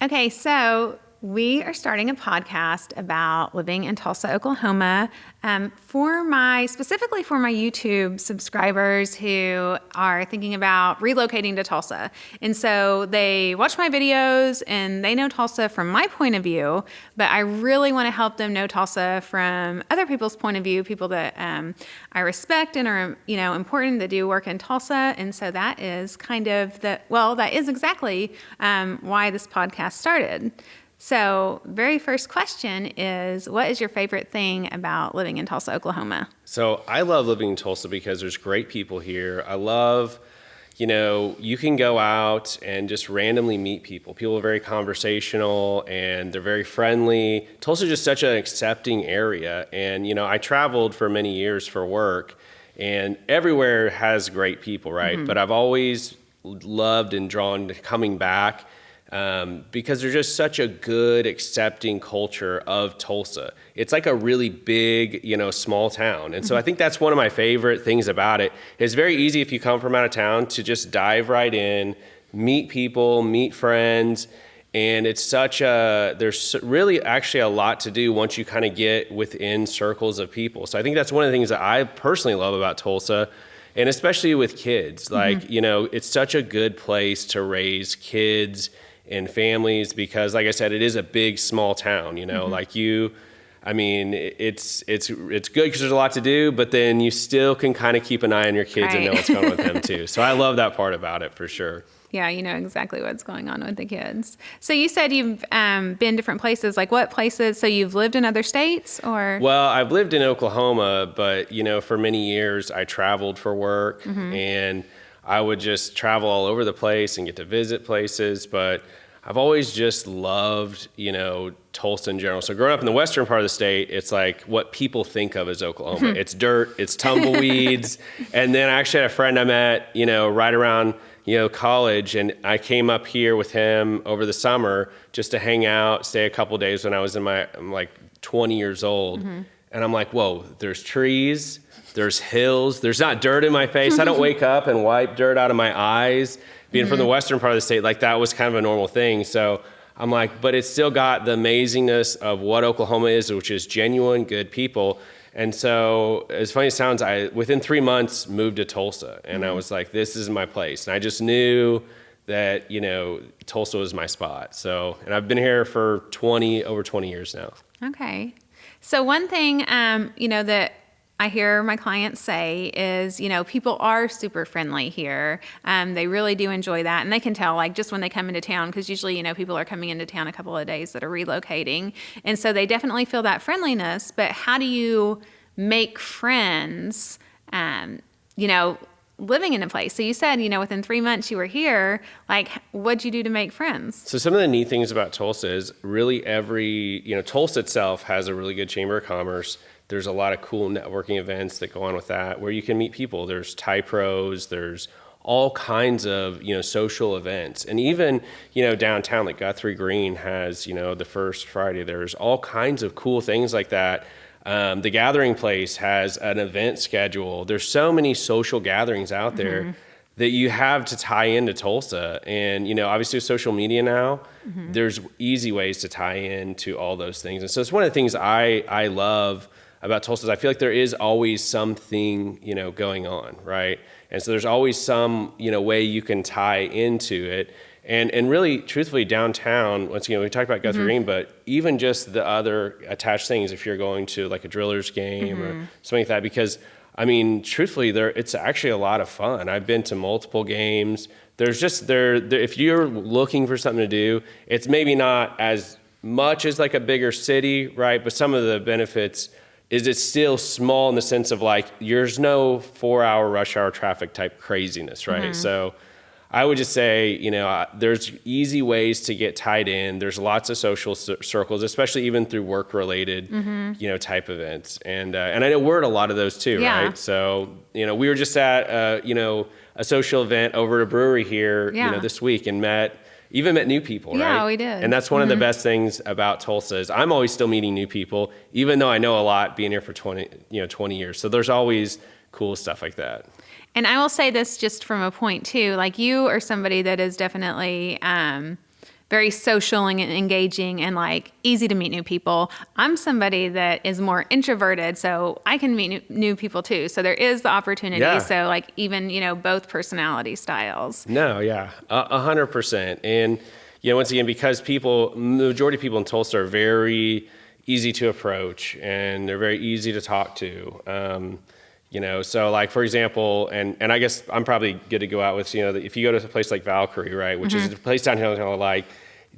Okay, so we are starting a podcast about living in Tulsa, Oklahoma, specifically for my YouTube subscribers who are thinking about relocating to Tulsa. And so they watch my videos and they know Tulsa from my point of view, but I really want to help them know Tulsa from other people's point of view, people that I respect and are, important that do work in Tulsa. And so that is that is exactly why this podcast started. So, very first question is, what is your favorite thing about living in Tulsa, Oklahoma? So, I love living in Tulsa because there's great people here. I love, you can go out and just randomly meet people. People are very conversational and they're very friendly. Tulsa is just such an accepting area. And, I traveled for many years for work, and everywhere has great people, right? Mm-hmm. But I've always loved and drawn to coming back. Because there's just such a good, accepting culture of Tulsa. It's like a really big, small town. And so I think that's one of my favorite things about it. It's very easy if you come from out of town to just dive right in, meet people, meet friends. And it's there's really actually a lot to do once you kind of get within circles of people. So I think that's one of the things that I personally love about Tulsa. And especially with kids, it's such a good place to raise kids and families because, like I said, it is a big, small town, it's good because there's a lot to do, but then you still can kind of keep an eye on your kids and know what's going on with them too. So I love that part about it for sure. Yeah, you know exactly what's going on with the kids. So you said you've been different places. Like what places? So you've lived in other states or? Well, I've lived in Oklahoma, but, for many years I traveled for work and I would just travel all over the place and get to visit places. But I've always just loved, Tulsa in general. So growing up in the western part of the state, it's like what people think of as Oklahoma. It's dirt, it's tumbleweeds. And then I actually had a friend I met, right around college, and I came up here with him over the summer just to hang out, stay a couple days when I'm like 20 years old. And I'm like, whoa, there's trees, there's hills, there's not dirt in my face. I don't wake up and wipe dirt out of my eyes. Being from the western part of the state, like that was kind of a normal thing. So I'm like, but it's still got the amazingness of what Oklahoma is, which is genuine, good people. And so, as funny as it sounds, I, within 3 months, moved to Tulsa. And I was like, this is my place. And I just knew that, Tulsa was my spot. So, and I've been here for over 20 years now. Okay. So one thing, that I hear my clients say is, people are super friendly here. They really do enjoy that. And they can tell, like, just when they come into town, because usually, people are coming into town a couple of days that are relocating. And so they definitely feel that friendliness. But how do you make friends, living in a place? So you said, within 3 months you were here, like, what'd you do to make friends? So some of the neat things about Tulsa is really Tulsa itself has a really good chamber of commerce. There's a lot of cool networking events that go on with that where you can meet people. There's Thai pros, there's all kinds of, social events. And even, downtown, like Guthrie Green has, the first Friday, there's all kinds of cool things like that. The Gathering Place has an event schedule. There's so many social gatherings out there that you have to tie into Tulsa. And, obviously with social media now, there's easy ways to tie into all those things. And so it's one of the things I love about Tulsa is I feel like there is always something, going on, right? And so there's always some, way you can tie into it. And really, truthfully, downtown, once again, we talked about Guthrie Green, but even just the other attached things, if you're going to like a Drillers game or something like that, because, truthfully, it's actually a lot of fun. I've been to multiple games. There's just, if you're looking for something to do, it's maybe not as much as like a bigger city, right? But some of the benefits is it's still small in the sense of like, there's no 4-hour rush hour traffic type craziness, right? So I would just say, there's easy ways to get tied in. There's lots of social circles, especially even through work-related, type events. And I know we're at a lot of those too, right? So, we were just at, a social event over at a brewery here, this week and met new people, right? Yeah, we did. And that's one of the best things about Tulsa is I'm always still meeting new people, even though I know a lot being here for 20 years. So there's always cool stuff like that. And I will say this just from a point too, like you are somebody that is definitely very social and engaging and like easy to meet new people. I'm somebody that is more introverted, so I can meet new people too. So there is the opportunity. Yeah. So like even, both personality styles. No, yeah, 100%. And, once again, because the majority of people in Tulsa are very easy to approach and they're very easy to talk to. So like, for example, and I guess I'm probably good to go out with, if you go to a place like Valkyrie, right, which is a place down here, like,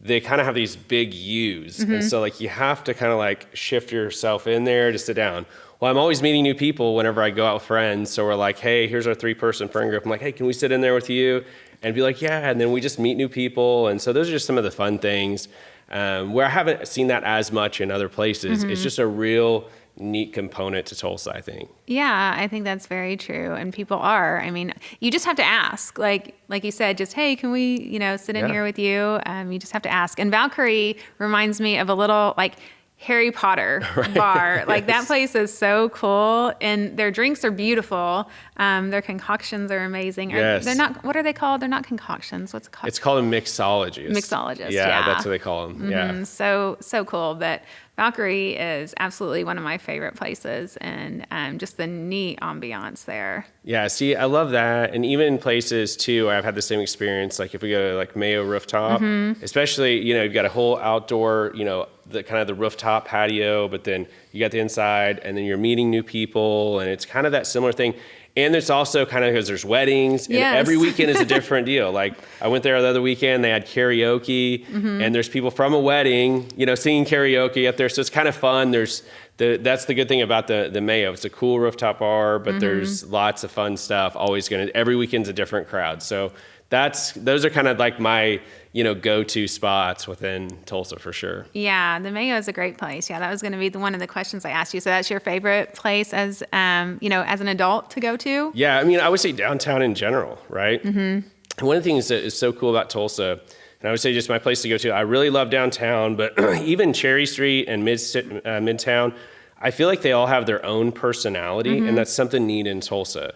they kind of have these big U's. And so like, you have to kind of like shift yourself in there to sit down. Well, I'm always meeting new people whenever I go out with friends. So we're like, hey, here's our 3-person friend group. I'm like, hey, can we sit in there with you? And be like, yeah. And then we just meet new people. And so those are just some of the fun things where I haven't seen that as much in other places. It's just a real neat component to Tulsa, I think. Yeah, I think that's very true. And people are. I mean, you just have to ask. Like you said, just, hey, can we, sit in here with you? You just have to ask. And Valkyrie reminds me of a little, like, Harry Potter bar. Like that place is so cool, and their drinks are beautiful. Their concoctions are amazing. Yes. They're not, what are they called? They're not concoctions. What's it called? It's called a mixologist. Mixologist, yeah. That's what they call them. Yeah. So cool. But Valkyrie is absolutely one of my favorite places, and just the neat ambiance there. Yeah, see, I love that. And even in places too, where I've had the same experience, like if we go to like Mayo Rooftop, especially, you've got a whole outdoor, the kind of the rooftop patio, but then you got the inside, and then you're meeting new people, and it's kind of that similar thing. And it's also kind of because there's weddings, and every weekend is a different deal. Like I went there the other weekend, they had karaoke, and there's people from a wedding, singing karaoke up there. So it's kind of fun. That's the good thing about the Mayo. It's a cool rooftop bar, but there's lots of fun stuff. Every weekend's a different crowd. So those are kind of like my, go-to spots within Tulsa for sure. Yeah, the Mayo is a great place. Yeah, that was going to be one of the questions I asked you. So that's your favorite place as an adult to go to? Yeah, I mean, I would say downtown in general, right? And one of the things that is so cool about Tulsa, and I would say just my place to go to, I really love downtown, but even Cherry Street and Midtown, I feel like they all have their own personality, and that's something neat in Tulsa.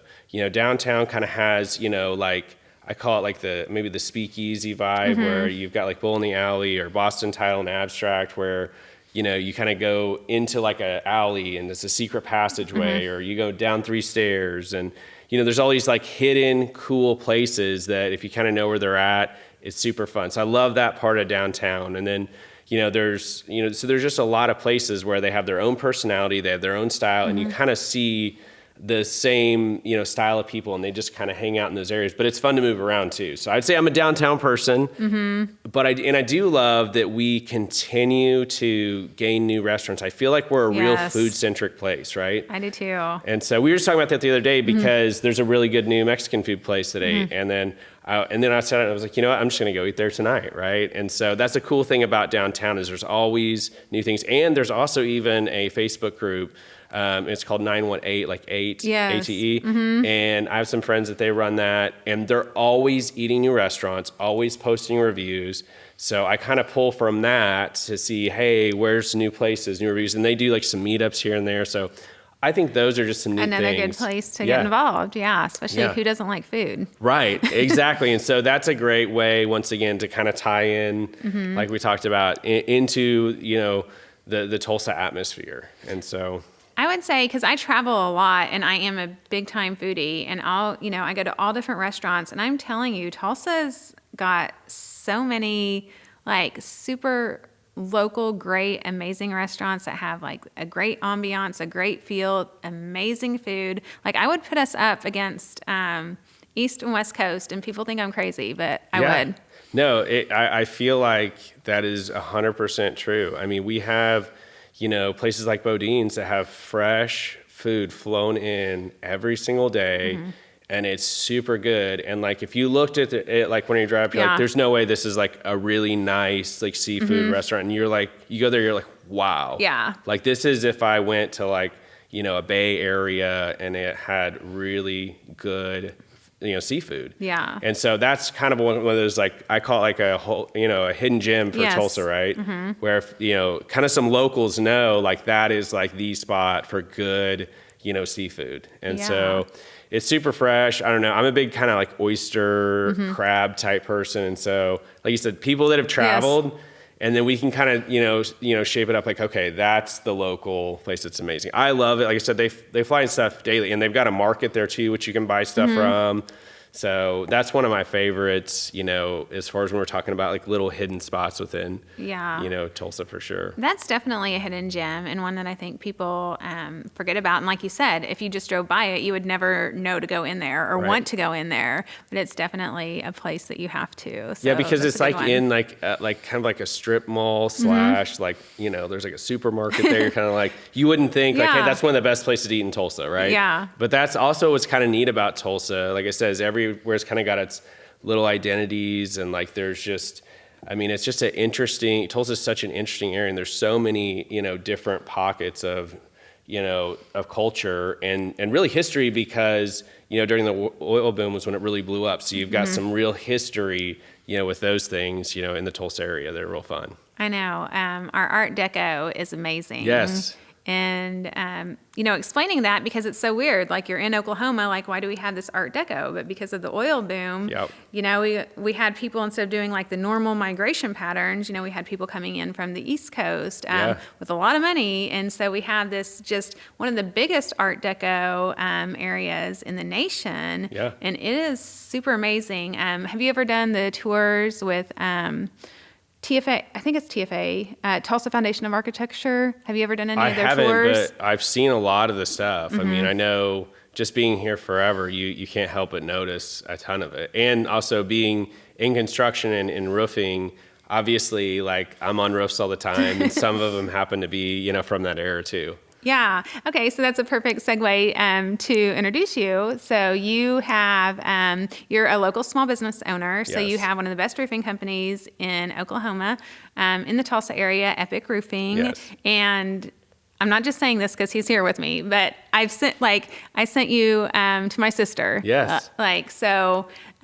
Downtown kind of has, like, I call it like maybe the speakeasy vibe, where you've got like Bull in the Alley or Boston Title and Abstract, where you kind of go into like an alley and it's a secret passageway, or you go down 3 stairs, and there's all these like hidden cool places that if you kind of know where they're at, it's super fun. So I love that part of downtown. And then there's so there's just a lot of places where they have their own personality, they have their own style, and you kind of see the same, style of people, and they just kind of hang out in those areas. But it's fun to move around too. So I'd say I'm a downtown person, but I do love that we continue to gain new restaurants. I feel like we're a real food-centric place, right? I do too. And so we were just talking about that the other day because there's a really good new Mexican food place today, and then I sat down and I was like, I'm just going to go eat there tonight, right? And so that's the cool thing about downtown is there's always new things, and there's also even a Facebook group. It's called 918, like 8, ATE. And I have some friends that they run that, and they're always eating new restaurants, always posting reviews. So I kind of pull from that to see, hey, where's new places, new reviews? And they do like some meetups here and there. So I think those are just some neat Another things. good place to get involved, especially who doesn't like food. Right, exactly. And so that's a great way, once again, to kind of tie in, like we talked about, into, the Tulsa atmosphere. And so I would say, because I travel a lot and I am a big time foodie, and I go to all different restaurants, and I'm telling you, Tulsa's got so many like super local, great, amazing restaurants that have like a great ambiance, a great feel, amazing food. Like I would put us up against East and West Coast, and people think I'm crazy, but I would. No, I feel like that is 100% true. I mean, we have places like Bodine's that have fresh food flown in every single day, and it's super good. And like, if you looked at it, like when you drive up, you're like, there's no way this is like a really nice like seafood restaurant. And you're like, you go there, you're like, wow. Yeah. Like this is if I went to like, a Bay Area and it had really good seafood. Yeah. And so that's kind of one of those, like, I call it like a whole, a hidden gem for Tulsa, right? Where, if, kind of some locals know, like, that is like the spot for good, seafood. And so it's super fresh. I don't know. I'm a big kind of like oyster, crab type person. And so, like you said, people that have traveled, and then we can kind of, shape it up like, okay, that's the local place that's amazing. I love it. Like I said, they fly in stuff daily, and they've got a market there too, which you can buy stuff from. So that's one of my favorites, as far as when we're talking about like little hidden spots within, Tulsa for sure. That's definitely a hidden gem, and one that I think people forget about. And like you said, if you just drove by it, you would never know to go in there or want to go in there. But it's definitely a place that you have to. So because it's like in like kind of like a strip mall / like, there's like a supermarket there. You're kind of like, you wouldn't think like, hey, that's one of the best places to eat in Tulsa, right? Yeah. But that's also what's kind of neat about Tulsa. Like I said, is everywhere's kind of got its little identities, and like there's just, it's just Tulsa's such an interesting area, and there's so many, different pockets of culture and really history, because, during the oil boom was when it really blew up. So you've got some real history, with those things, in the Tulsa area. They're real fun. I know. Our Art Deco is amazing. Yes. And, explaining that, because it's so weird, like you're in Oklahoma, like why do we have this Art Deco? But because of the oil boom, we had people, instead of doing like the normal migration patterns, we had people coming in from the East Coast with a lot of money. And so we have this just one of the biggest Art Deco areas in the nation. Yeah. And it is super amazing. Have you ever done the tours with TFA, I think it's TFA, Tulsa Foundation of Architecture? Have you ever done any of their tours? I haven't, but I've seen a lot of the stuff. I know just being here forever, you can't help but notice a ton of it. And also being in construction and in roofing, obviously, like I'm on roofs all the time, and some of them happen to be, from that era too. Yeah. Okay. So that's a perfect segue to introduce you. So you have, you're a local small business owner. So you have one of the best roofing companies in Oklahoma, in the Tulsa area, Epic Roofing. Yes. And I'm not just saying this because he's here with me, but I sent you to my sister. Yes.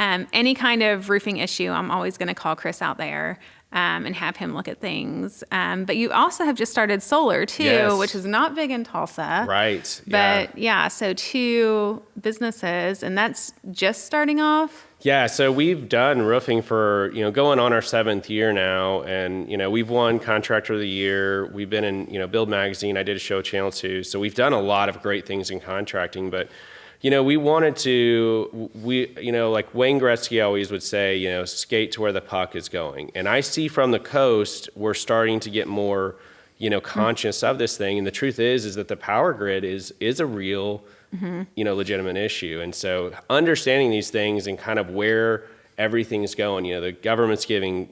Any kind of roofing issue, I'm always going to call Chris out there. And have him look at things. But you also have just started solar too, which is not big in Tulsa. Right. But so 2 businesses, and that's just starting off. Yeah, so we've done roofing for, going on our 7th year now, and, we've won Contractor of the Year. We've been in, Build Magazine. I did a show Channel 2. So we've done a lot of great things in contracting, but we wanted to, like Wayne Gretzky always would say, skate to where the puck is going. And I see from the coast, we're starting to get more, conscious of this thing. And the truth is that the power grid is a real, legitimate issue. And so understanding these things and kind of where everything's going, the government's giving,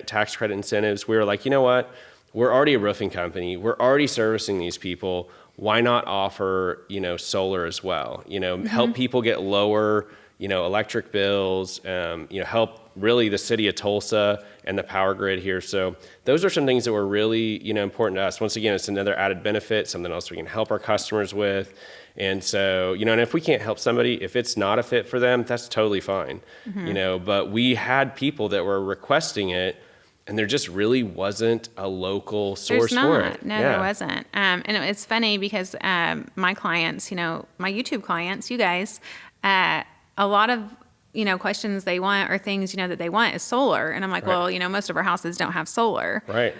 tax credit incentives. We were like, you know what? We're already a roofing company. We're already servicing these people. Why not offer, solar as well? Help people get lower, electric bills, help really the city of Tulsa and the power grid here. So those are some things that were really, important to us. Once again, it's another added benefit, something else we can help our customers with. And so, and if we can't help somebody, if it's not a fit for them, that's totally fine, but we had people that were requesting it, and there just really wasn't a local source for it. No, there wasn't. And it's funny because my clients, my YouTube clients, you guys, a lot of, questions they want or things, that they want is solar. And I'm like, well, most of our houses don't have solar. Right.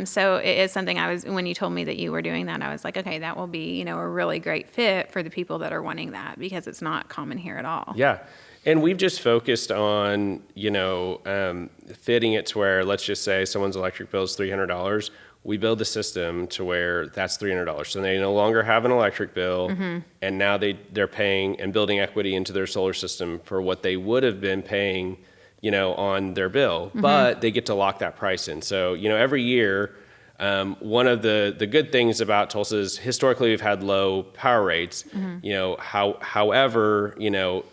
So it is something when you told me that you were doing that, I was like, okay, that will be, a really great fit for the people that are wanting that, because it's not common here at all. Yeah. And we've just focused on, fitting it to where, let's just say someone's electric bill is $300. We build a system to where that's $300. So they no longer have an electric bill, and now they're paying and building equity into their solar system for what they would have been paying, on their bill. But they get to lock that price in. So, every year, one of the good things about Tulsa is historically we've had low power rates. However,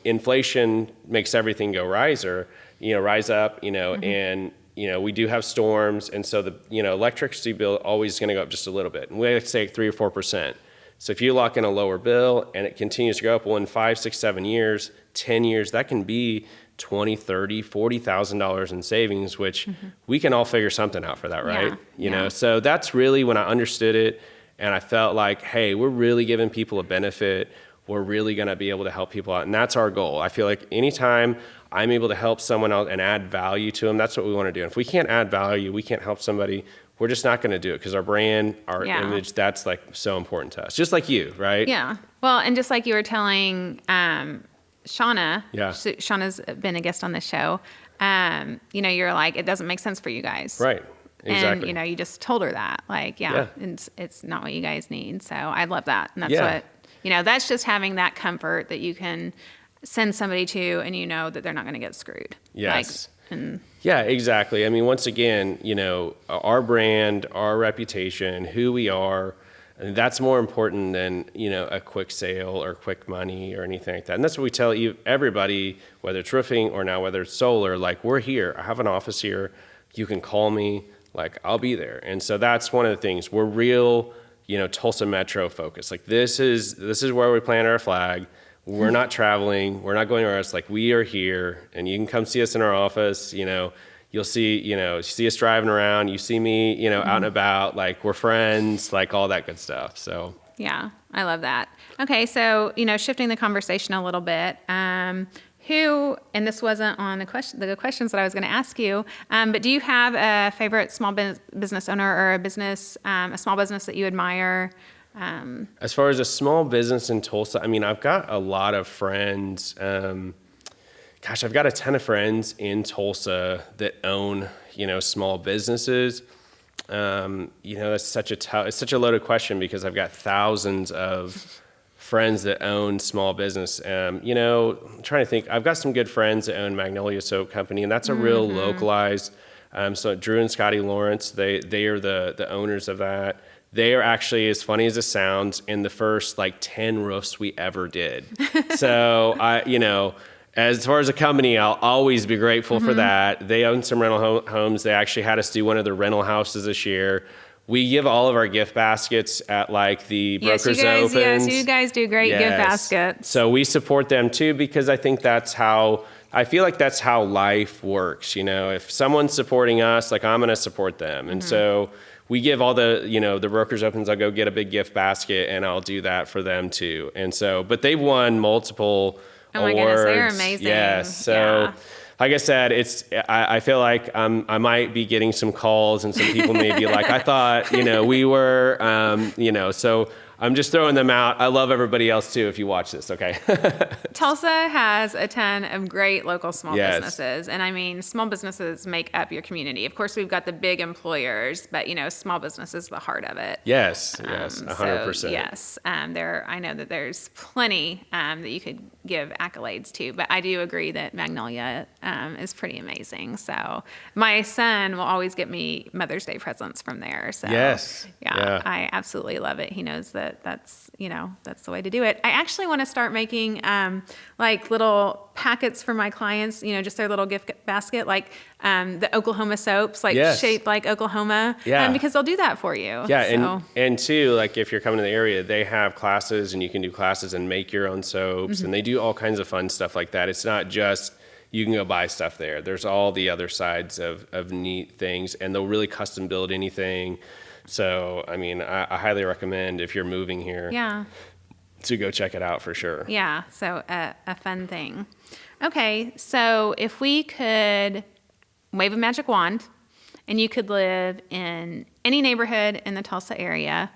inflation makes everything rise up, and we do have storms, and so the electricity bill always is going to go up just a little bit. And we like to say 3 or 4%. So if you lock in a lower bill and it continues to go up, well, in 5, 6, 7 years, 10 years, that can be $20,000, $30,000, $40,000 in savings, which we can all figure something out for that, right? So that's really when I understood it. And I felt like, hey, we're really giving people a benefit. We're really going to be able to help people out. And that's our goal. I feel like anytime I'm able to help someone else and add value to them, that's what we want to do. And if we can't add value, we can't help somebody, we're just not going to do it, because our brand, our image, that's like so important to us. Just like you, right? Yeah. Well, and just like you were telling Shauna, so Shauna's been a guest on this show, you know, you're like, it doesn't make sense for you guys. Right. Exactly. And, you know, you just told her that, like, it's not what you guys need. So I love that. And that's what, you know, that's just having that comfort that you can send somebody to, and you know that they're not going to get screwed. Yes. Like, yeah, exactly. I mean, once again, you know, our brand, our reputation, who we are, and that's more important than, you know, a quick sale or quick money or anything like that. And that's what we tell everybody, whether it's roofing or now whether it's solar, like, we're here. I have an office here. You can call me. Like, I'll be there. And so that's one of the things. We're real, you know, Tulsa Metro focused. Like, this is where we plant our flag. We're not traveling. We're not going anywhere else. Like, we are here, and you can come see us in our office. You know, you'll see, you know, see us driving around. You see me, you know, out and about. Like, we're friends, like all that good stuff. So yeah, I love that. Okay, so, you know, shifting the conversation a little bit. Who, and this wasn't on the questions that I was going to ask you, but do you have a favorite small business owner or a small business that you admire? As far as a small business in Tulsa, I mean, I've got a lot of friends. I've got a ton of friends in Tulsa that own, you know, small businesses. You know, it's such a loaded question, because I've got thousands of friends that own small business. You know, I'm trying to think. I've got some good friends that own Magnolia Soap Company, and that's a real localized. So Drew and Scotty Lawrence, they are the owners of that. They are actually, as funny as it sounds, in the first like 10 roofs we ever did. So you know, as far as a company, I'll always be grateful for that. They own some rental homes. They actually had us do one of their rental houses this year. We give all of our gift baskets at like the brokers opens. Yes, you guys do great gift baskets. So we support them too, because I think I feel like that's how life works. You know, if someone's supporting us, like, I'm going to support them. And so we give all the, you know, the brokers opens, I'll go get a big gift basket, and I'll do that for them too. And so, but they've won multiple awards. Goodness, they're amazing. Yes. So like I said, I feel like I might be getting some calls, and some people may be like, I thought, you know, we were, you know, so I'm just throwing them out. I love everybody else too, if you watch this, okay? Tulsa has a ton of great local small businesses. And I mean, small businesses make up your community. Of course, we've got the big employers, but, you know, small business is the heart of it. Yes, 100%. So, yes, I know that there's plenty that you could give accolades to, but I do agree that Magnolia is pretty amazing. So my son will always get me Mother's Day presents from there. So yeah, I absolutely love it. He knows that's the way to do it. I actually want to start making like little packets for my clients, you know, just their little gift basket, like the Oklahoma soaps, like shaped like Oklahoma, because they'll do that for you. Yeah, so. and too, like, if you're coming to the area, they have classes, and you can do classes and make your own soaps, and they do all kinds of fun stuff like that. It's not just you can go buy stuff there. There's all the other sides of neat things, and they'll really custom build anything. So, I mean, I highly recommend, if you're moving here, to go check it out for sure. Yeah, so a fun thing. Okay, so if we could wave a magic wand and you could live in any neighborhood in the Tulsa area,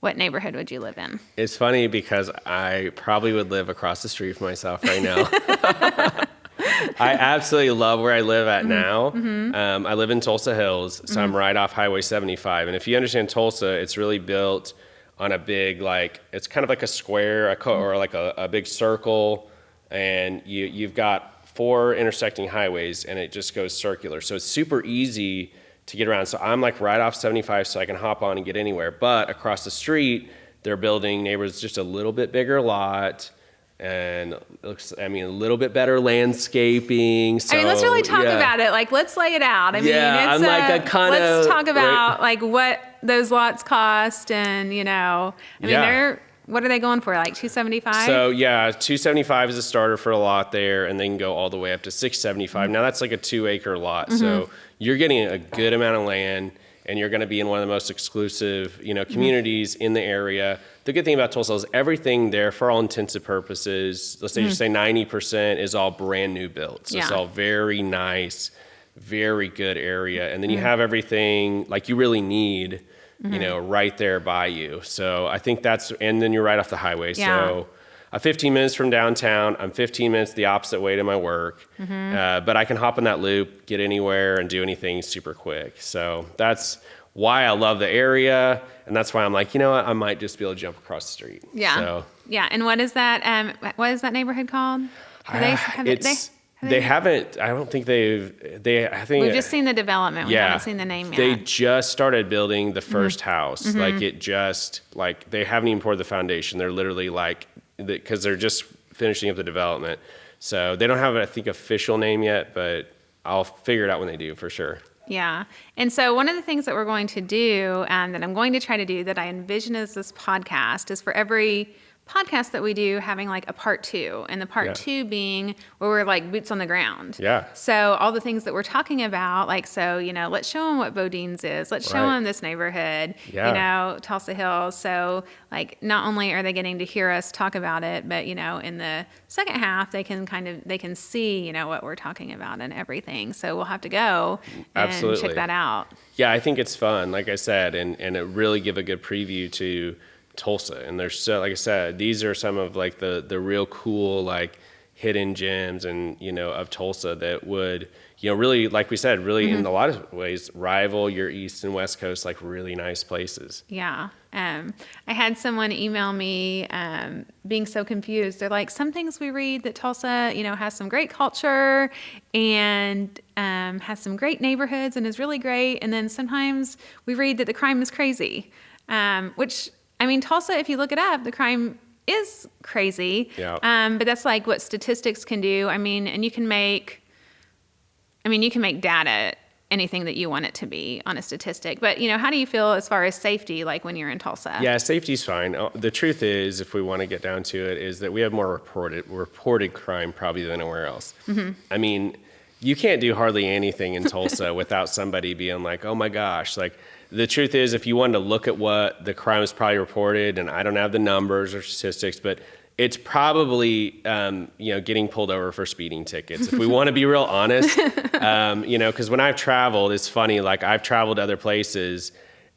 what neighborhood would you live in? It's funny, because I probably would live across the street from myself right now. I absolutely love where I live at now. I live in Tulsa Hills, so I'm right off Highway 75. And if you understand Tulsa, it's really built on a big, like, it's kind of like a square or like a big circle, and you've got 4 intersecting highways, and it just goes circular. So it's super easy to get around. So I'm like right off 75, so I can hop on and get anywhere. But across the street, they're building neighborhoods, just a little bit bigger lot, and looks, I mean, a little bit better landscaping. So, I mean, let's really talk about it. Like, let's lay it out. I mean, I'm like a kind let's talk about like what those lots cost, and, you know, I mean, what are they going for? Like $275? So yeah, $275 is a starter for a lot there, and they can go all the way up to $675. Now that's like a 2-acre lot, so you're getting a good amount of land. and you're going to be in one of the most exclusive, communities in the area. The good thing about Tulsa is everything there, for all intents and purposes, let's say just say 90% is all brand new built. So it's all very nice, very good area. And then you have everything like you really need, right there by you. So I think and then you're right off the highway. Yeah. So 15 minutes from downtown, I'm 15 minutes the opposite way to my work. But I can hop on that loop, get anywhere, and do anything super quick. So that's why I love the area. And that's why I'm like, you know what, I might just be able to jump across the street. Yeah. So, yeah. And what is that? What is that neighborhood called? They haven't, I don't think I think. We've just seen the development. We haven't seen the name yet. They just started building the first house. Like they haven't even poured the foundation. They're literally because they're just finishing up the development. So they don't have, I think, official name yet, but I'll figure it out when they do for sure. Yeah. And so one of the things that we're going to do, that I'm going to try to do, that I envision as this podcast, is for every podcast that we do having like a part 2, and the part 2 being where we're like boots on the ground. Yeah. So all the things that we're talking about, let's show them what Bodine's is. Let's show them this neighborhood, Tulsa Hills. So like not only are they getting to hear us talk about it, but in the second half they can see what we're talking about and everything. So we'll have to go and check that out. Yeah, I think it's fun, like I said, and it really give a good preview to Tulsa. And there's like I said, these are some of like the real cool like hidden gems and of Tulsa that would really, like we said, really in a lot of ways rival your East and West Coast, like really nice places. Yeah. I had someone email me being so confused. They're like, some things we read that Tulsa has some great culture and has some great neighborhoods and is really great, and then sometimes we read that the crime is crazy, which Tulsa, if you look it up, the crime is crazy. Yeah. But that's like what statistics can do. And you can make data anything that you want it to be on a statistic. But, how do you feel as far as safety, like when you're in Tulsa? Yeah, safety's fine. The truth is, if we want to get down to it, is that we have more reported crime probably than anywhere else. You can't do hardly anything in Tulsa without somebody being like, oh my gosh, like, the truth is, if you wanted to look at what the crime is probably reported, and I don't have the numbers or statistics, but it's probably, getting pulled over for speeding tickets. If we want to be real honest, because when I've traveled, it's funny, like I've traveled to other places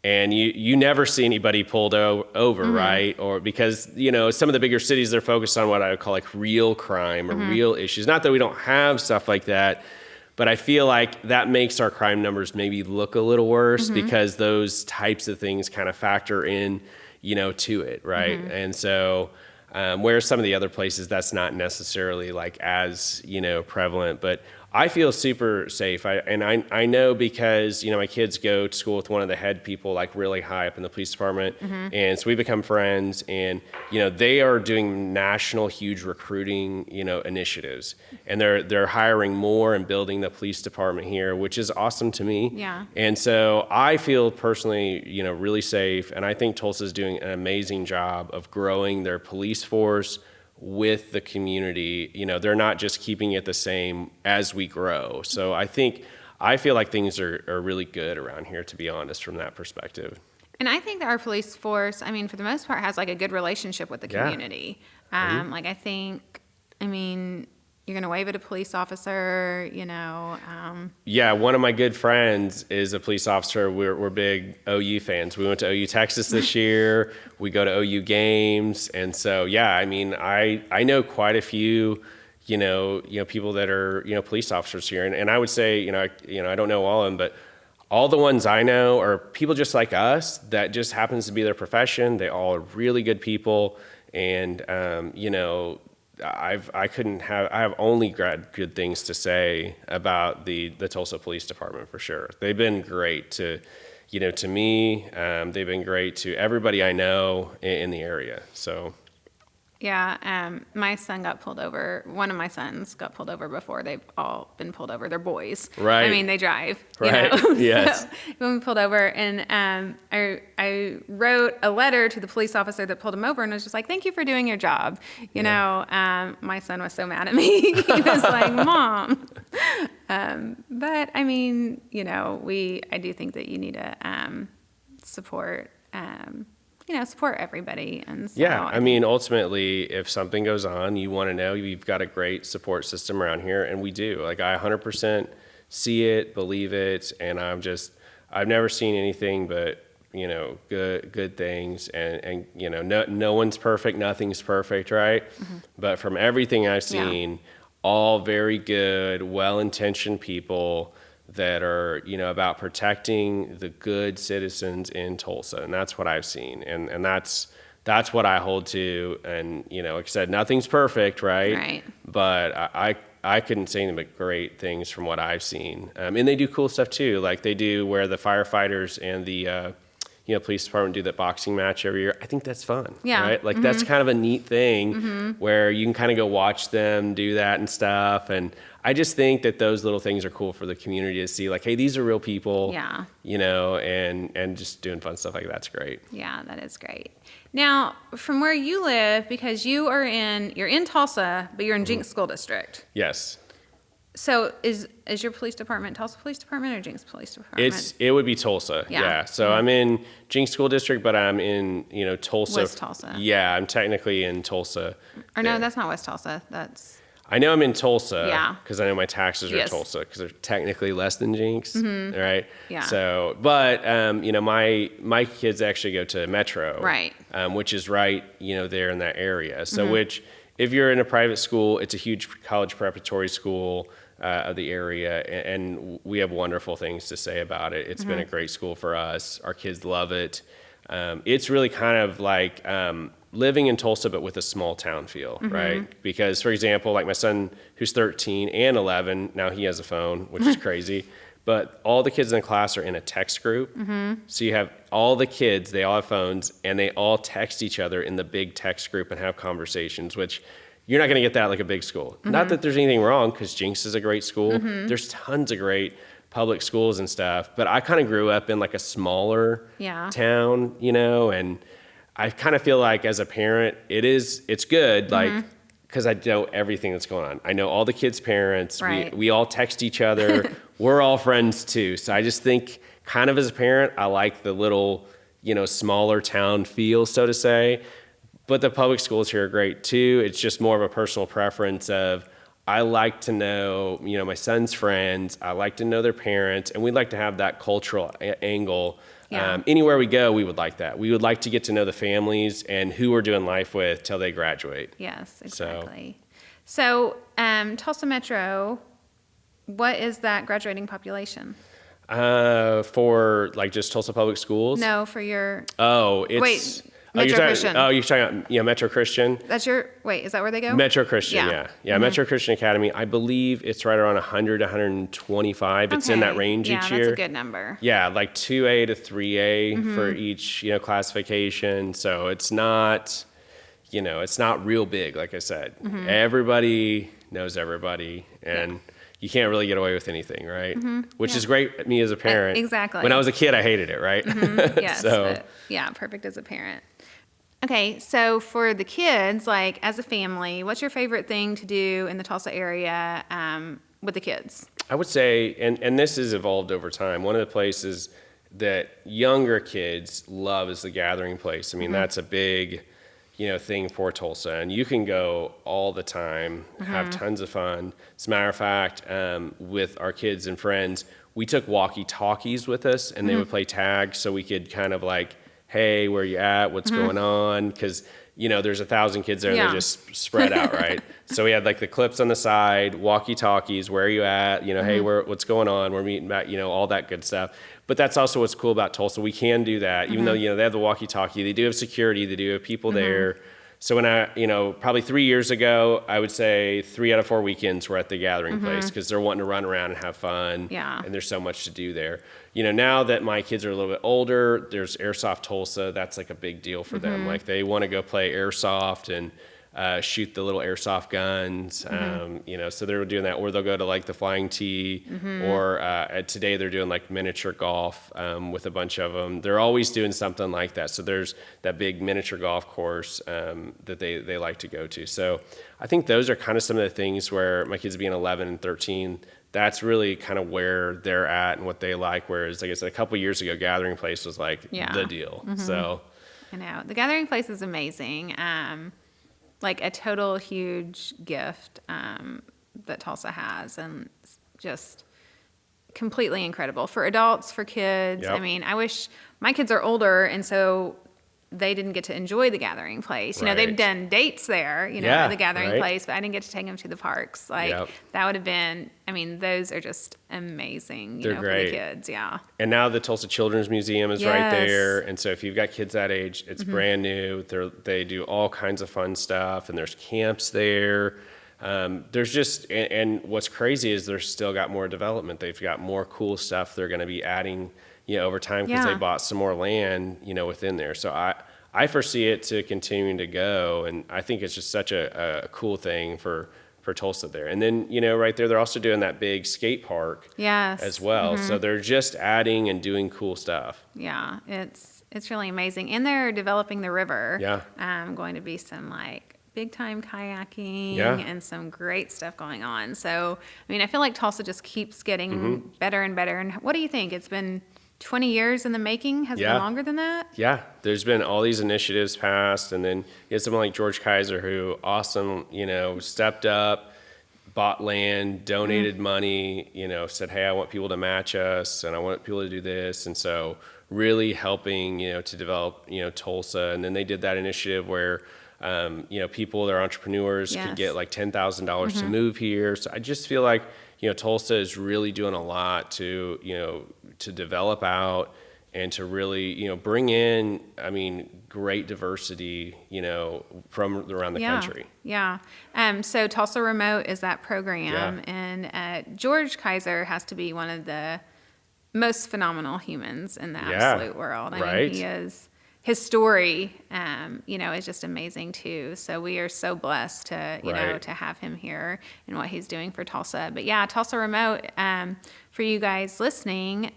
and you never see anybody pulled over, right? Or because, some of the bigger cities, they're focused on what I would call like real crime or real issues. Not that we don't have stuff like that, but I feel like that makes our crime numbers maybe look a little worse because those types of things kind of factor in, to it, right? And so, whereas some of the other places, that's not necessarily like as, prevalent. But I feel super safe. I know because, my kids go to school with one of the head people like really high up in the police department. And so we become friends, and, they are doing national huge recruiting, initiatives, and they're hiring more and building the police department here, which is awesome to me. Yeah. And so I feel personally, really safe. And I think Tulsa's doing an amazing job of growing their police force with the community. They're not just keeping it the same as we grow. So I feel like things are really good around here, to be honest, from that perspective. And I think that our police force, for the most part, has like a good relationship with the community. Like I think, you're going to wave at a police officer, Yeah, one of my good friends is a police officer. We're big OU fans. We went to OU Texas this year. We go to OU games. And so, yeah, I know quite a few, people that are, police officers here. And I would say, I don't know all of them, but all the ones I know are people just like us that just happens to be their profession. They all are really good people. And, I have only good things to say about the Tulsa Police Department for sure. They've been great to me. They've been great to everybody I know in the area. So, Yeah, my son got pulled over. One of my sons got pulled over before. They've all been pulled over. They're boys. Right. I mean, they drive. Right. Yes. So when we pulled over, and I wrote a letter to the police officer that pulled him over, and was just like, "Thank you for doing your job." You know, my son was so mad at me. He was like, "Mom." But I mean, you know, I do think that you need to support. Support everybody. And so Yeah, I mean, ultimately, if something goes on, you want to know you've got a great support system around here, and we do. Like, I 100% see it, believe it, and I've never seen anything but, you know, good things, and you know, no one's perfect, nothing's perfect, right? But from everything I've seen, all very good, well-intentioned people that are, you know, about protecting the good citizens in Tulsa. And that's what I've seen. And that's what I hold to. And, you know, like I said, nothing's perfect, right? Right. But I couldn't say anything but great things from what I've seen. And they do cool stuff too. Like they do where the firefighters and the, police department do that boxing match every year. I think that's fun. Yeah. Right? Like that's kind of a neat thing where you can kind of go watch them do that and stuff. And I just think that those little things are cool for the community to see, like, hey, these are real people. Yeah. You know, and just doing fun stuff like that's great. Yeah, that is great. Now, from where you live, because you're in Tulsa, but you're in Jinx School District. Yes. So is your police department Tulsa Police Department or Jinx Police Department? It would be Tulsa. Yeah. So I'm in Jinx School District, but I'm in, Tulsa. West Tulsa. Yeah, I'm technically in Tulsa. Or no, that's not West Tulsa. That's... I know I'm in Tulsa. Yeah. Because I know my taxes are Tulsa because they're technically less than Jinx. Right. Yeah. So, but my kids actually go to Metro. Right. Which is right, there in that area. So, which if you're in a private school, it's a huge college preparatory school of the area, and we have wonderful things to say about it. It's been a great school for us. Our kids love it. It's really kind of like living in Tulsa, but with a small town feel, right? Because, for example, like my son, who's 13 and 11, now he has a phone, which is crazy. But all the kids in the class are in a text group. So you have all the kids, they all have phones, and they all text each other in the big text group and have conversations, which you're not going to get that like a big school. Not that there's anything wrong, because Jinx is a great school. There's tons of great public schools and stuff. But I kind of grew up in like a smaller town, and I kind of feel like as a parent, it's good, like, because I know everything that's going on. I know all the kids' parents. Right. We all text each other. We're all friends too. So I just think kind of as a parent, I like the little, smaller town feel, so to say. But the public schools here are great too. It's just more of a personal preference of, I like to know, my son's friends. I like to know their parents. And we'd like to have that cultural angle. Yeah. Anywhere we go, we would like that. We would like to get to know the families and who we're doing life with till they graduate. Yes, exactly. So Tulsa Metro, what is that graduating population? For like just Tulsa Public Schools? No, for your... Oh, it's... Wait, Metro Christian. You're talking about, Metro Christian? That's your... Wait, is that where they go? Metro Christian, yeah. Metro Christian Academy. I believe it's right around 100 to 125. It's in that range each year. Yeah, that's a good number. Yeah, like 2A to 3A for each, classification. So it's not, it's not real big, like I said. Everybody knows everybody, and you can't really get away with anything, right? Which is great me as a parent. Exactly. When I was a kid, I hated it, right? Yes. Perfect as a parent. Okay, so for the kids, like as a family, what's your favorite thing to do in the Tulsa area with the kids? I would say, and this has evolved over time, one of the places that younger kids love is the gathering place. I mean, that's a big, thing for Tulsa. And you can go all the time, have tons of fun. As a matter of fact, with our kids and friends, we took walkie-talkies with us, and they would play tag so we could kind of like, hey, where you at? What's going on? Because, there's 1,000 kids there and they're just spread out, right? So we had like the clips on the side, walkie-talkies, where are you at? Hey, what's going on? We're meeting back, all that good stuff. But that's also what's cool about Tulsa. We can do that, even though, they have the walkie-talkie. They do have security. They do have people there. So when I, probably 3 years ago, I would say 3 out of 4 weekends we're at the gathering place because they're wanting to run around and have fun. Yeah. And there's so much to do there. Now that my kids are a little bit older, there's Airsoft Tulsa. That's like a big deal for them. Like they want to go play Airsoft, and shoot the little airsoft guns, so they're doing that, or they'll go to like the flying T, or today they're doing like miniature golf with a bunch of them. They're always doing something like that. So there's that big miniature golf course that they like to go to. So I think those are kind of some of the things where my kids being 11 and 13, that's really kind of where they're at and what they like. Whereas, like I said, a couple of years ago, Gathering Place was like the deal. So I know the Gathering Place is amazing. Like a total huge gift that Tulsa has, and just completely incredible for adults, for kids. Yep. I mean, I wish my kids are older, and so they didn't get to enjoy the Gathering Place. You know, they've done dates there, at the Gathering Place, but I didn't get to take them to the parks. Like that would have been, I mean, those are just amazing, They're great. for the kids. Yeah. And now the Tulsa Children's Museum is right there. And so if you've got kids that age, it's brand new. They do all kinds of fun stuff, and there's camps there. There's just, and what's crazy is they're still got more development. They've got more cool stuff they're going to be adding, over time, because they bought some more land, within there. So I foresee it to continuing to go, and I think it's just such a cool thing for Tulsa there. And then, right there, they're also doing that big skate park as well. So they're just adding and doing cool stuff. Yeah, it's really amazing. And they're developing the river. Yeah. Going to be some like big time kayaking and some great stuff going on. So, I mean, I feel like Tulsa just keeps getting better and better. And what do you think? It's been 20 years in the making? Has it been longer than that? Yeah, there's been all these initiatives passed, and then you have someone like George Kaiser who stepped up, bought land, donated money, said, hey, I want people to match us, and I want people to do this. And so really helping, to develop, Tulsa. And then they did that initiative where, people that are entrepreneurs could get like $10,000 to move here. So I just feel like, Tulsa is really doing a lot to, to develop out and to really, bring in, great diversity, from around the country. Yeah. So Tulsa Remote is that program, and George Kaiser has to be one of the most phenomenal humans in the absolute world. I mean, he is. His story, is just amazing too. So we are so blessed to, to have him here and what he's doing for Tulsa. But yeah, Tulsa Remote, for you guys listening,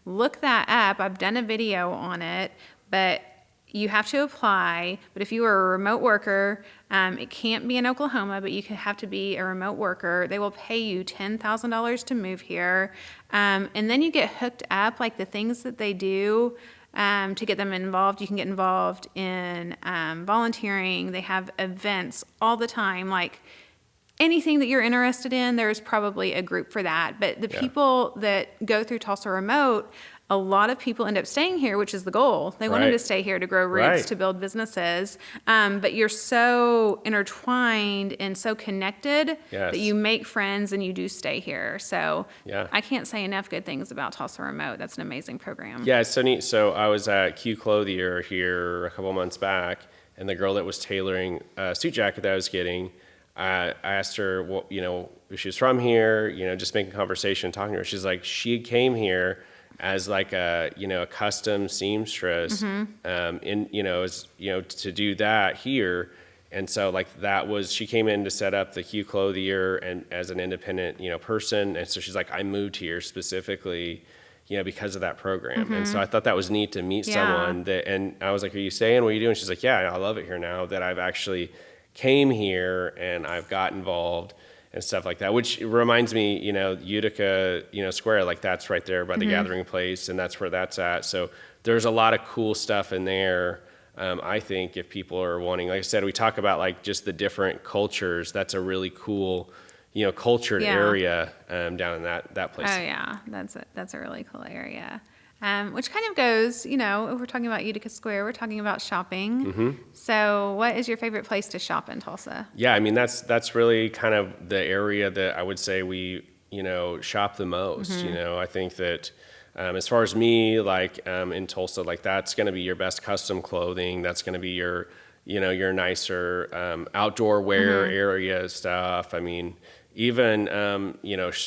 look that up. I've done a video on it, but you have to apply. But if you are a remote worker, it can't be in Oklahoma, but you have to be a remote worker. They will pay you $10,000 to move here. And then you get hooked up, like the things that they do. To get them involved, you can get involved in volunteering. They have events all the time. Like anything that you're interested in, there's probably a group for that. But the people that go through Tulsa Remote, a lot of people end up staying here, which is the goal. They wanted to stay here to grow roots, to build businesses. But you're so intertwined and so connected that you make friends and you do stay here. So I can't say enough good things about Tulsa Remote. That's an amazing program. Yeah, it's so neat. So I was at Q Clothier here a couple months back, and the girl that was tailoring a suit jacket that I was getting, I asked her, if she was from here, just making conversation, talking to her. She's like, she came here as like a custom seamstress, to do that here. And so like she came in to set up the Q Clothier and as an independent, person. And so she's like, I moved here specifically, because of that program. And so I thought that was neat to meet someone and I was like, are you staying? What are you doing? She's like, yeah, I love it here now that I've actually came here and I've got involved and stuff like that, which reminds me, Utica, Square, like that's right there by the Gathering Place, and that's where that's at. So there's a lot of cool stuff in there. I think if people are wanting, like I said, we talk about like just the different cultures. That's a really cool, cultured area down in that place. Oh yeah, that's a really cool area. Which kind of goes, if we're talking about Utica Square, we're talking about shopping. So what is your favorite place to shop in Tulsa? Yeah, that's really kind of the area that I would say we, shop the most. I think that as far as me, like in Tulsa, like that's going to be your best custom clothing. That's going to be your, your nicer outdoor wear area stuff. Even,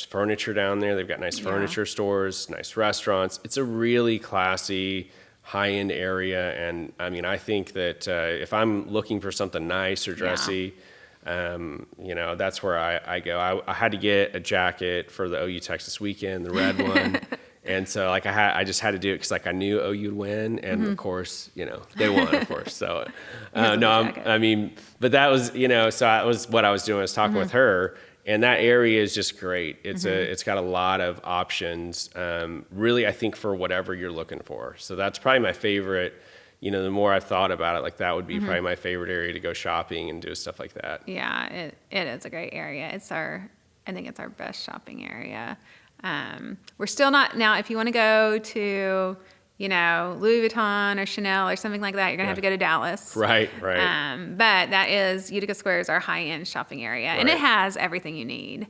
furniture down there. They've got nice furniture stores, nice restaurants. It's a really classy, high-end area. And I mean, I think that if I'm looking for something nice or dressy, that's where I go. I had to get a jacket for the OU Texas weekend, the red one. And so I just had to do it because I knew OU would win, and of course, they won, of course. So but that was, so that was what I was doing. I was talking with her, and that area is just great. It's got a lot of options, really, I think, for whatever you're looking for. So that's probably my favorite. The more I've thought about it, that would be probably my favorite area to go shopping and do stuff like that. Yeah, it is a great area. I think it's our best shopping area. We're still not, now if you want to go to, Louis Vuitton or Chanel or something like that, you're going to have to go to Dallas. Right. But that is, Utica Square is our high-end shopping area, and it has everything you need.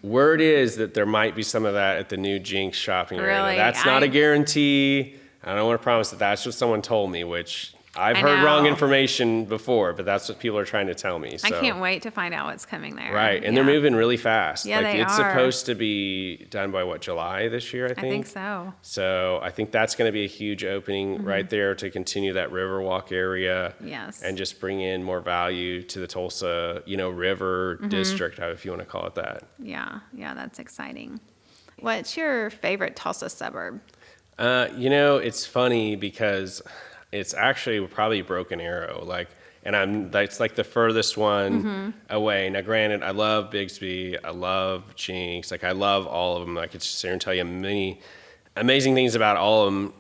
Word is that there might be some of that at the new Jinx shopping area. Really? That's not a guarantee. I don't want to promise that. That's what someone told me, which I've heard wrong information before, but that's what people are trying to tell me. So. I can't wait to find out what's coming there. Right, and they're moving really fast. Yeah, they it's are. supposed to be done by July this year, I think? I think so. So I think that's going to be a huge opening right there to continue that Riverwalk area. Yes. And just bring in more value to the Tulsa, River district, if you want to call it that. Yeah, that's exciting. What's your favorite Tulsa suburb? It's funny because it's actually probably Broken Arrow, it's the furthest one away. Now, granted, I love Bixby, I love Jinx, I love all of them. I could sit here and tell you many amazing things about all of them.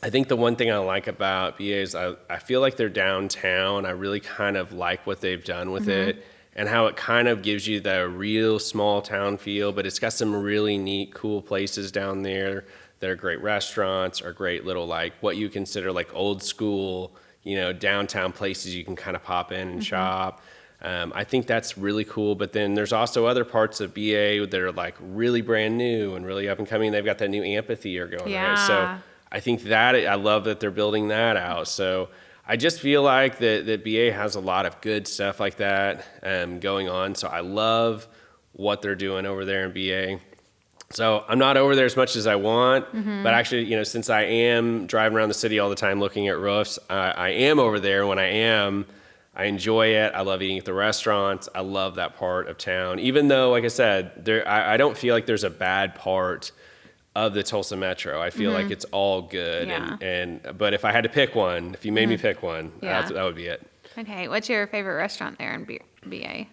I think the one thing I like about BA is I feel like they're downtown. I really kind of like what they've done with it, and how it kind of gives you the real small town feel, but it's got some really neat, cool places down there. That are great restaurants, or great little what you consider old school, downtown places you can kind of pop in and shop. I think that's really cool. But then there's also other parts of BA that are really brand new and really up and coming. They've got that new amphitheater going. Yeah. Right? So I think that I love that they're building that out. So I just feel like that BA has a lot of good stuff like that going on. So I love what they're doing over there in BA. So I'm not over there as much as I want, but actually, since I am driving around the city all the time looking at roofs, I am over there. When I am, I enjoy it. I love eating at the restaurants. I love that part of town. Even though, like I said, I don't feel like there's a bad part of the Tulsa Metro. I feel like it's all good. Yeah. But if I had to pick one, if you made me pick one, that would be it. Okay, what's your favorite restaurant there in BA?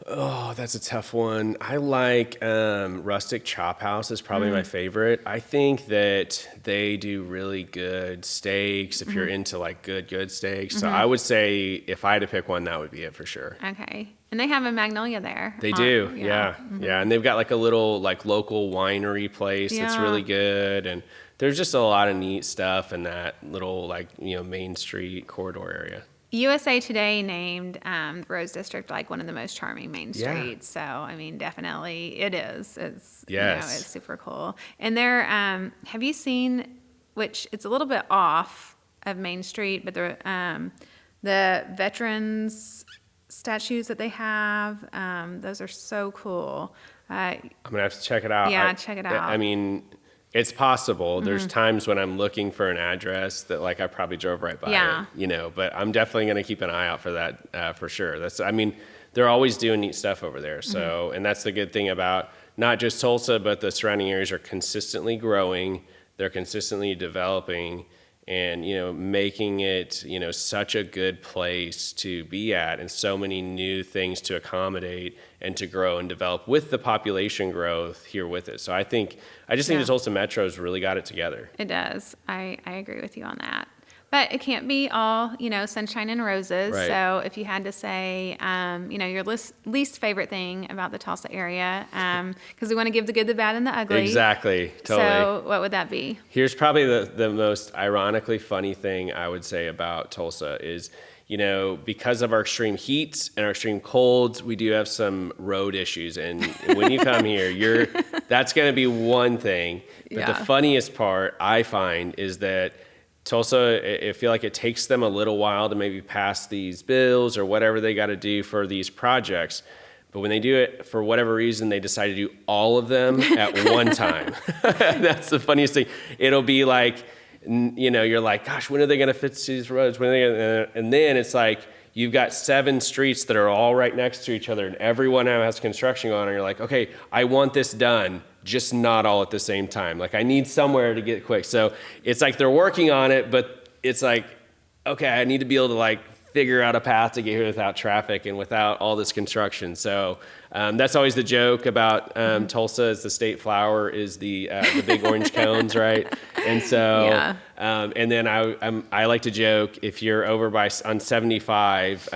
Oh, that's a tough one. I like Rustic Chop House is probably my favorite. I think that they do really good steaks if you're into good steaks. So I would say if I had to pick one, that would be it for sure. Okay. And they have a Magnolia there. They do. Yeah. And they've got a little local winery place that's really good. And there's just a lot of neat stuff in that little Main Street corridor area. USA Today named the Rose District one of the most charming main streets. So, definitely it is. It's it's super cool. And there, have you seen, which it's a little bit off of Main Street, but the veterans statues that they have, those are so cool. I'm gonna have to check it out. Yeah, check it out. It's possible. There's times when I'm looking for an address that I probably drove right by it, but I'm definitely going to keep an eye out for that for sure. They're always doing neat stuff over there. So, and that's the good thing about not just Tulsa, but the surrounding areas are consistently growing. They're consistently developing and, making it, such a good place to be at and so many new things to accommodate and to grow and develop with the population growth here with it. So I think the Tulsa Metro's really got it together. It does. I agree with you on that. But it can't be all, sunshine and roses. Right. So if you had to say, your least favorite thing about the Tulsa area, because we want to give the good, the bad, and the ugly. Exactly. Totally. So what would that be? Here's probably the most ironically funny thing I would say about Tulsa is, because of our extreme heats and our extreme colds, we do have some road issues. And when you come here, that's going to be one thing. But the funniest part I find is that Tulsa, I feel like it takes them a little while to maybe pass these bills or whatever they got to do for these projects. But when they do it, for whatever reason, they decide to do all of them at one time. That's the funniest thing. It'll be you're like, gosh, when are they going to fix these roads? When are they gonna, and then it's like, you've got 7 streets that are all right next to each other, and everyone now has construction going on, and you're like, okay, I want this done, just not all at the same time. Like, I need somewhere to get quick. So it's like they're working on it, but it's like, okay, I need to be able to like figure out a path to get here without traffic and without all this construction. So that's always the joke about Tulsa, is the state flower is the big orange cones, right? And so, and then I like to joke, if you're over on 75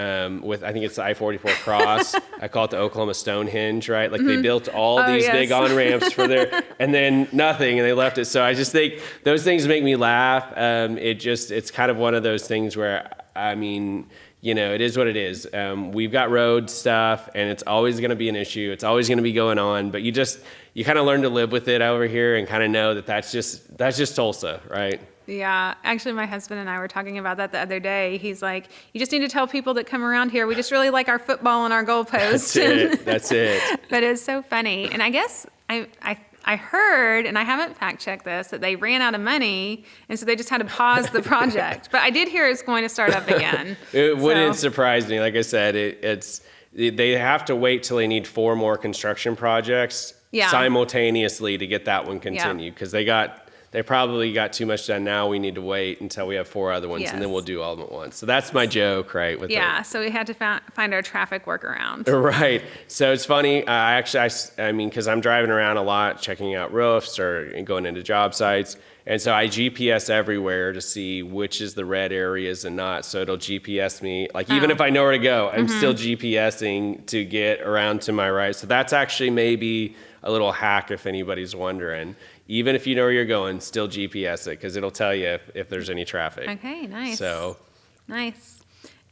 with, I think it's the I-44 cross, I call it the Oklahoma Stonehenge, right? Like they built all these big on-ramps for their, and then nothing, and they left it. So I just think those things make me laugh. It's kind of one of those things where, I mean, it is what it is. We've got road stuff, and it's always going to be an issue. It's always going to be going on, but you kind of learn to live with it over here and kind of know that that's just Tulsa, right? Yeah, actually, my husband and I were talking about that the other day. He's like, you just need to tell people that come around here, we just really like our football and our goalposts. That's it. But it's so funny. And I guess I heard, and I haven't fact-checked this, that they ran out of money, and so they just had to pause the project. But I did hear it's going to start up again. It wouldn't surprise me. Like I said, they have to wait till they need 4 more construction projects simultaneously to get that one continued, because they probably got too much done now. We need to wait until we have 4 other ones, and then we'll do all of them at once. So that's my joke, right? So we had to find our traffic workaround. Right. So it's funny. I mean, because I'm driving around a lot, checking out roofs or going into job sites. And so I GPS everywhere to see which is the red areas and not. So it'll GPS me. Like, even if I know where to go, I'm still GPSing to get around to my right. So that's actually maybe a little hack if anybody's wondering. Even if you know where you're going, still GPS it, because it'll tell you if there's any traffic. Okay, nice. So nice.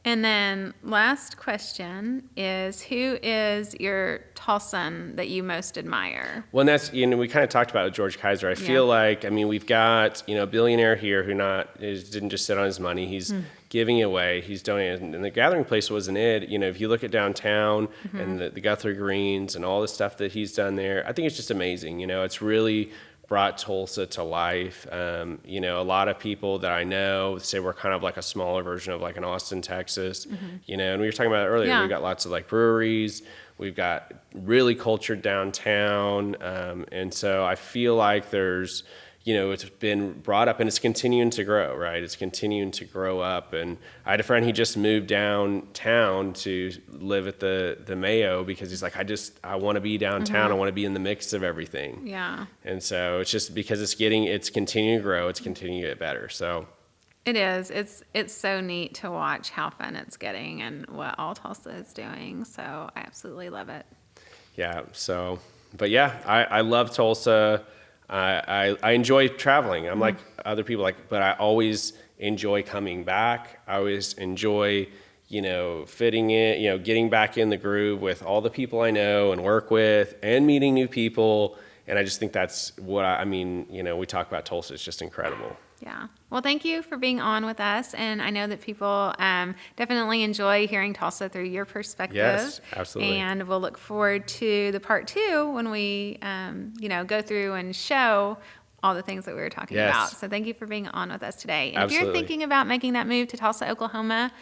And then last question is, who is your Tulsan that you most admire? Well, and that's, we kind of talked about with George Kaiser. I feel like, I mean, we've got, a billionaire here who didn't just sit on his money. He's giving it away. He's donating. And the gathering place wasn't it. If you look at downtown and the Guthrie Greens and all the stuff that he's done there, I think it's just amazing. It's really brought Tulsa to life. A lot of people that I know say we're kind of like a smaller version of like an Austin, Texas, and we were talking about it earlier. We've got lots of like breweries. We've got really cultured downtown. And so I feel like there's, it's been brought up and it's continuing to grow, right? It's continuing to grow up. And I had a friend, he just moved downtown to live at the Mayo because he's like, I want to be downtown. I want to be in the mix of everything. Yeah. And so it's just because it's continuing to grow. It's continuing to get better. So it is. It's so neat to watch how fun it's getting and what all Tulsa is doing. So I absolutely love it. Yeah. So, but yeah, I love Tulsa. I enjoy traveling. I'm like other people, but I always enjoy coming back. I always enjoy, fitting in, getting back in the groove with all the people I know and work with and meeting new people. And I just think that's what we talk about Tulsa. It's just incredible. Yeah. Well, thank you for being on with us. And I know that people definitely enjoy hearing Tulsa through your perspective. Yes, absolutely. And we'll look forward to the part 2 when we, go through and show all the things that we were talking about. So thank you for being on with us today. And absolutely. If you're thinking about making that move to Tulsa, Oklahoma,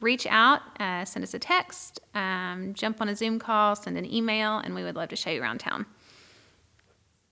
reach out, send us a text, jump on a Zoom call, send an email, and we would love to show you around town.